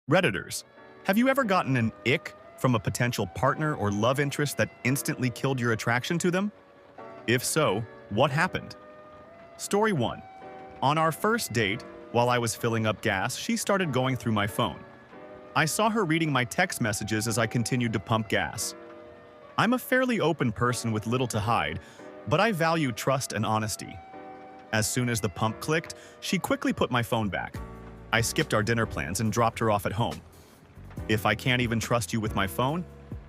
Redditors, have you ever gotten an ick from a potential partner or love interest that instantly killed your attraction to them? If so, what happened? Story 1. On our first date, while I was filling up gas, she started going through my phone. I saw her reading my text messages as I continued to pump gas. I'm a fairly open person with little to hide, but I value trust and honesty. As soon as the pump clicked, she quickly put my phone back. I skipped our dinner plans and dropped her off at home. If I can't even trust you with my phone,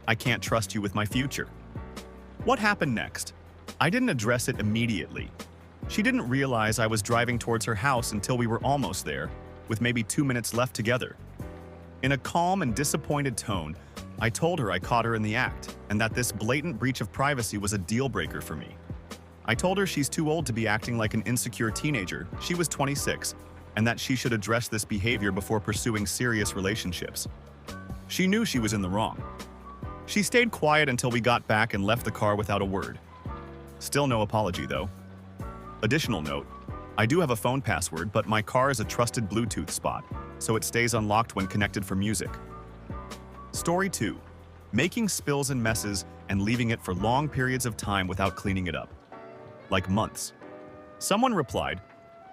I can't trust you with my future. What happened next? I didn't address it immediately. She didn't realize I was driving towards her house until we were almost there, with maybe 2 minutes left together. In a calm and disappointed tone, I told her I caught her in the act and that this blatant breach of privacy was a deal breaker for me. I told her she's too old to be acting like an insecure teenager. She was 26, and that she should address this behavior before pursuing serious relationships. She knew she was in the wrong. She stayed quiet until we got back and left the car without a word. Still no apology, though. Additional note, I do have a phone password, but my car is a trusted Bluetooth spot, so it stays unlocked when connected for music. Story 2. Making spills and messes and leaving it for long periods of time without cleaning it up. Like months. Someone replied,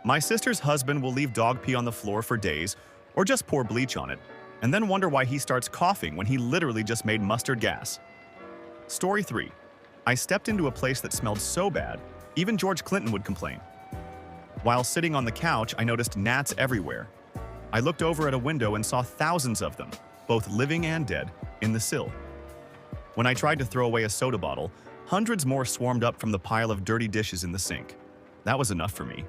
"My sister's husband will leave dog pee on the floor for days or just pour bleach on it, and then wonder why he starts coughing when he literally just made mustard gas." Story 3. I stepped into a place that smelled so bad, even George Clinton would complain. While sitting on the couch, I noticed gnats everywhere. I looked over at a window and saw thousands of them, both living and dead, in the sill. When I tried to throw away a soda bottle, hundreds more swarmed up from the pile of dirty dishes in the sink. That was enough for me.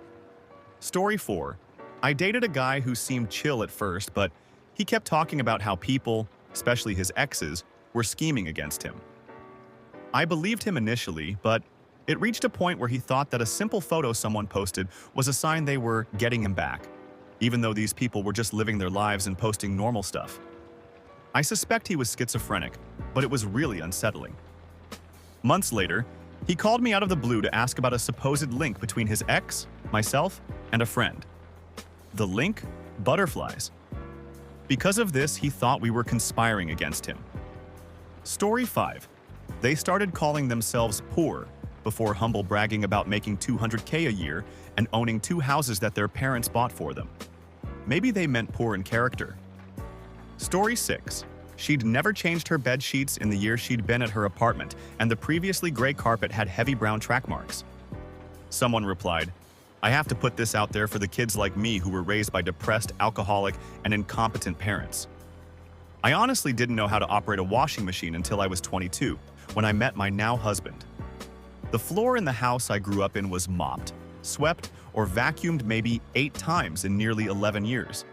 Story 4. I dated a guy who seemed chill at first, but he kept talking about how people, especially his exes, were scheming against him. I believed him initially, but it reached a point where he thought that a simple photo someone posted was a sign they were getting him back, even though these people were just living their lives and posting normal stuff. I suspect he was schizophrenic, but it was really unsettling. Months later, he called me out of the blue to ask about a supposed link between his ex, myself, and a friend. The link? Butterflies. Because of this, he thought we were conspiring against him. Story 5. They started calling themselves poor before humble bragging about making $200K a year and owning 2 houses that their parents bought for them. Maybe they meant poor in character. Story 6. She'd never changed her bed sheets in the year she'd been at her apartment, and the previously gray carpet had heavy brown track marks. Someone replied, "I have to put this out there for the kids like me who were raised by depressed, alcoholic, and incompetent parents. I honestly didn't know how to operate a washing machine until I was 22, when I met my now husband. The floor in the house I grew up in was mopped, swept, or vacuumed maybe 8 times in nearly 11 years.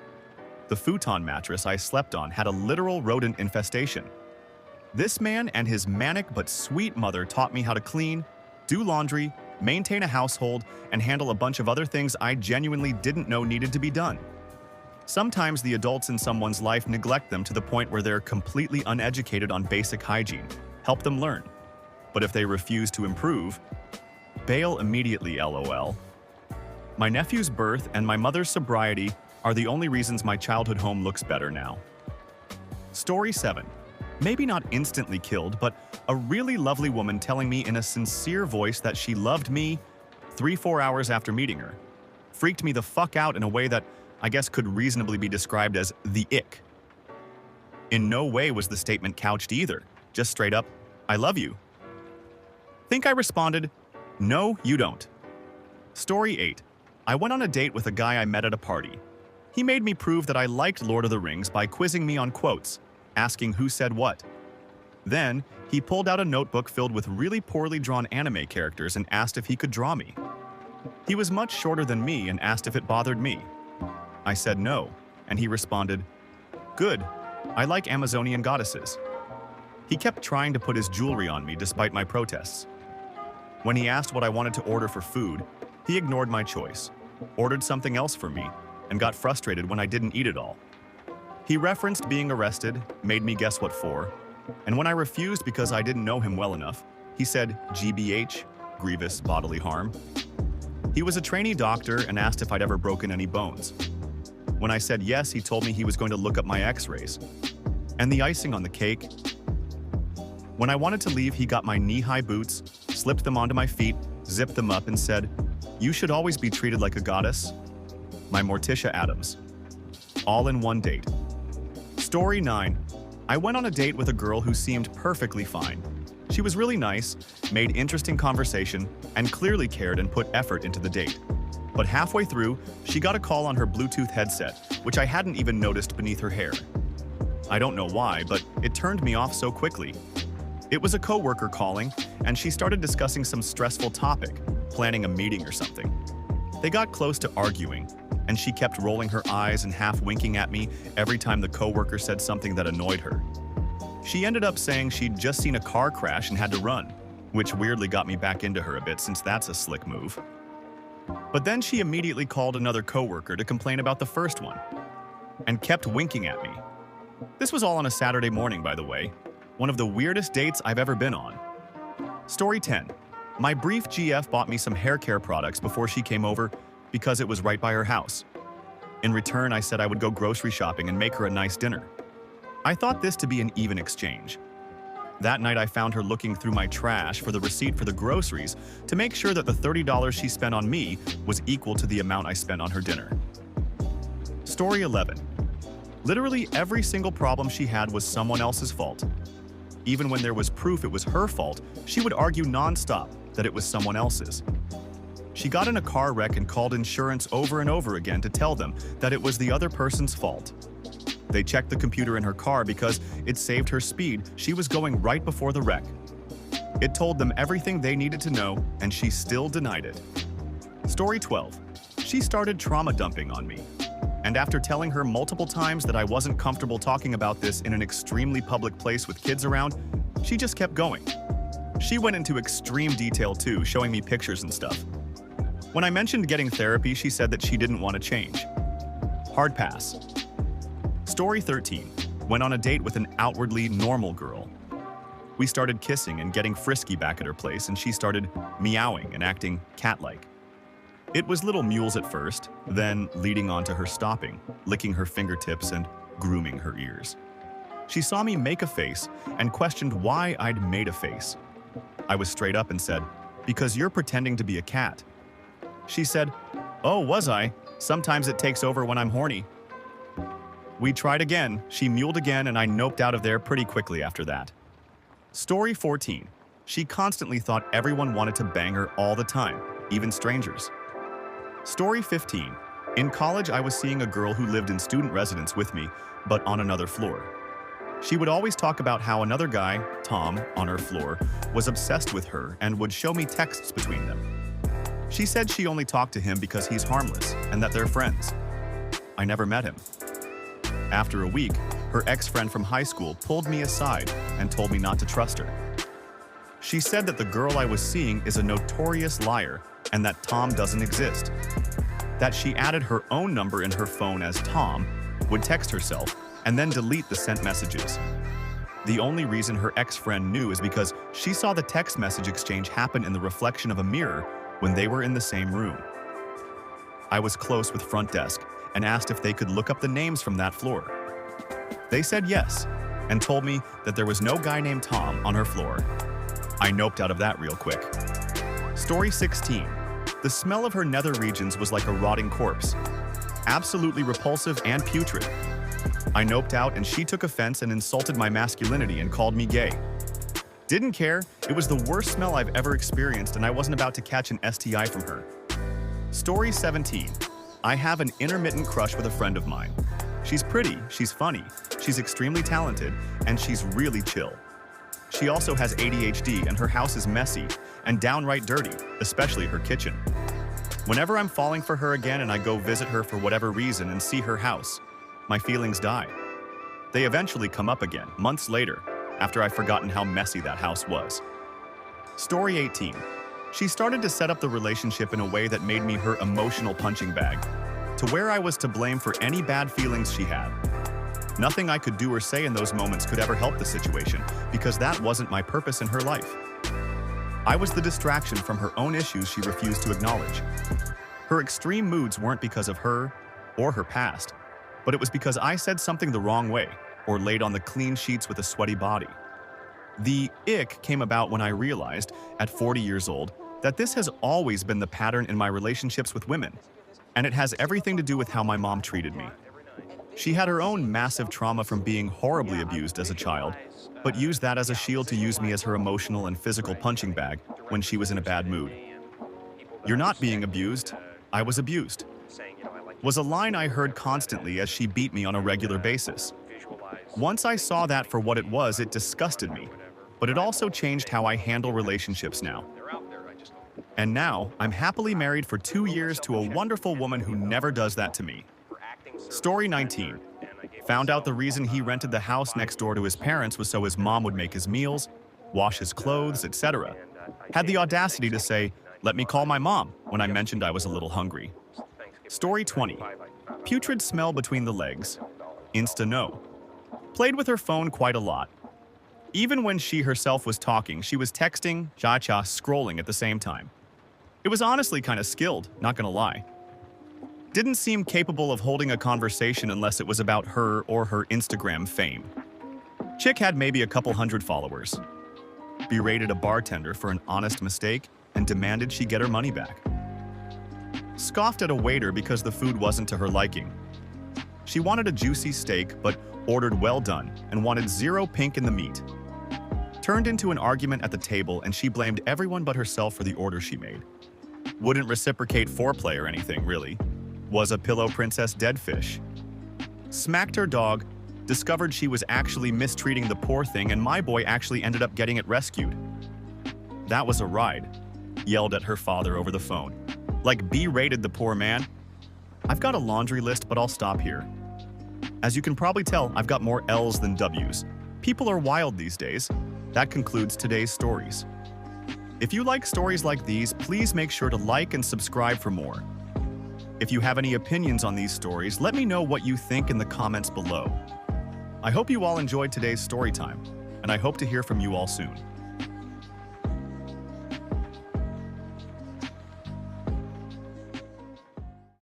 The futon mattress I slept on had a literal rodent infestation. This man and his manic but sweet mother taught me how to clean, do laundry, maintain a household, and handle a bunch of other things I genuinely didn't know needed to be done. Sometimes the adults in someone's life neglect them to the point where they're completely uneducated on basic hygiene. Help them learn. But if they refuse to improve, bail immediately, LOL. My nephew's birth and my mother's sobriety are the only reasons my childhood home looks better now." Story 7. Maybe not instantly killed, but a really lovely woman telling me in a sincere voice that she loved me 3-4 hours after meeting her. Freaked me the fuck out in a way that I guess could reasonably be described as the ick. In no way was the statement couched either, just straight up, "I love you." Think I responded, "No, you don't." Story 8. I went on a date with a guy I met at a party. He made me prove that I liked Lord of the Rings by quizzing me on quotes, asking who said what. Then, he pulled out a notebook filled with really poorly drawn anime characters and asked if he could draw me. He was much shorter than me and asked if it bothered me. I said no, and he responded, "Good, I like Amazonian goddesses." He kept trying to put his jewelry on me despite my protests. When he asked what I wanted to order for food, he ignored my choice, ordered something else for me, and got frustrated when I didn't eat it all. He referenced being arrested, made me guess what for, and when I refused because I didn't know him well enough, he said GBH, grievous bodily harm. He was a trainee doctor and asked if I'd ever broken any bones. When I said yes, he told me he was going to look up my x-rays. And the icing on the cake? When I wanted to leave, he got my knee-high boots, slipped them onto my feet, zipped them up, and said, "You should always be treated like a goddess." My Morticia Adams. All in one date. Story 9. I went on a date with a girl who seemed perfectly fine. She was really nice, made interesting conversation, and clearly cared and put effort into the date. But halfway through, she got a call on her Bluetooth headset, which I hadn't even noticed beneath her hair. I don't know why, but it turned me off so quickly. It was a coworker calling, and she started discussing some stressful topic, planning a meeting or something. They got close to arguing, and she kept rolling her eyes and half winking at me every time the coworker said something that annoyed her. She ended up saying she'd just seen a car crash and had to run, which weirdly got me back into her a bit since that's a slick move. But then she immediately called another coworker to complain about the first one, and kept winking at me. This was all on a Saturday morning, by the way. One of the weirdest dates I've ever been on. Story 10. My brief GF bought me some hair care products before she came over because it was right by her house. In return, I said I would go grocery shopping and make her a nice dinner. I thought this to be an even exchange. That night, I found her looking through my trash for the receipt for the groceries to make sure that the $30 she spent on me was equal to the amount I spent on her dinner. Story 11. Literally every single problem she had was someone else's fault. Even when there was proof it was her fault, she would argue nonstop that it was someone else's. She got in a car wreck and called insurance over and over again to tell them that it was the other person's fault. They checked the computer in her car because it saved her speed. She was going right before the wreck. It told them everything they needed to know, and she still denied it. Story 12. She started trauma dumping on me. And after telling her multiple times that I wasn't comfortable talking about this in an extremely public place with kids around, she just kept going. She went into extreme detail too, showing me pictures and stuff. When I mentioned getting therapy, she said that she didn't want to change. Hard pass. Story 13. Went on a date with an outwardly normal girl. We started kissing and getting frisky back at her place, and she started meowing and acting cat-like. It was little mules at first, then leading on to her stopping, licking her fingertips and grooming her ears. She saw me make a face and questioned why I'd made a face. I was straight up and said, "Because you're pretending to be a cat." She said, "Oh, was I? Sometimes it takes over when I'm horny." We tried again, she mewed again, and I noped out of there pretty quickly after that. Story 14. She constantly thought everyone wanted to bang her all the time, even strangers. Story 15. In college, I was seeing a girl who lived in student residence with me, but on another floor. She would always talk about how another guy, Tom, on her floor, was obsessed with her and would show me texts between them. She said she only talked to him because he's harmless and that they're friends. I never met him. After a week, her ex-friend from high school pulled me aside and told me not to trust her. She said that the girl I was seeing is a notorious liar and that Tom doesn't exist. That she added her own number in her phone as Tom, would text herself, and then delete the sent messages. The only reason her ex-friend knew is because she saw the text message exchange happen in the reflection of a mirror when they were in the same room. I was close with front desk and asked if they could look up the names from that floor. They said yes, and told me that there was no guy named Tom on her floor. I noped out of that real quick. Story 16. The smell of her nether regions was like a rotting corpse. Absolutely repulsive and putrid. I noped out and she took offense and insulted my masculinity and called me gay. Didn't care, it was the worst smell I've ever experienced and I wasn't about to catch an STI from her. Story 17. I have an intermittent crush with a friend of mine. She's pretty, she's funny, she's extremely talented, and she's really chill. She also has ADHD and her house is messy and downright dirty, especially her kitchen. Whenever I'm falling for her again and I go visit her for whatever reason and see her house, my feelings die. They eventually come up again, months later, after I've forgotten how messy that house was. Story 18. She started to set up the relationship in a way that made me her emotional punching bag, to where I was to blame for any bad feelings she had. Nothing I could do or say in those moments could ever help the situation, because that wasn't my purpose in her life. I was the distraction from her own issues she refused to acknowledge. Her extreme moods weren't because of her or her past. but it was because I said something the wrong way or laid on the clean sheets with a sweaty body. The ick came about when I realized, at 40 years old, that this has always been the pattern in my relationships with women, and it has everything to do with how my mom treated me. She had her own massive trauma from being horribly abused as a child, but used that as a shield to use me as her emotional and physical punching bag when she was in a bad mood. "You're not being abused. I was abused," was a line I heard constantly as she beat me on a regular basis. Once I saw that for what it was, it disgusted me, but it also changed how I handle relationships now. And now, I'm happily married for 2 years to a wonderful woman who never does that to me. Story 19. Found out the reason he rented the house next door to his parents was so his mom would make his meals, wash his clothes, etc. Had the audacity to say, "Let me call my mom," when I mentioned I was a little hungry. Story 20. Putrid smell between the legs. Insta no. Played with her phone quite a lot. Even when she herself was talking, she was texting, scrolling at the same time. It was honestly kind of skilled, not gonna lie. Didn't seem capable of holding a conversation unless it was about her or her Instagram fame. Chick had maybe a couple hundred followers. Berated a bartender for an honest mistake and demanded she get her money back. Scoffed at a waiter because the food wasn't to her liking. She wanted a juicy steak but ordered well done and wanted zero pink in the meat. Turned into an argument at the table and she blamed everyone but herself for the order she made. Wouldn't reciprocate foreplay or anything, really. Was a pillow princess dead fish. Smacked her dog, discovered she was actually mistreating the poor thing and my boy actually ended up getting it rescued. That was a ride. Yelled at her father over the phone. Like berated the poor man. I've got a laundry list, but I'll stop here. As you can probably tell, I've got more L's than W's. People are wild these days. That concludes today's stories. If you like stories like these, please make sure to like and subscribe for more. If you have any opinions on these stories, let me know what you think in the comments below. I hope you all enjoyed today's story time, and I hope to hear from you all soon.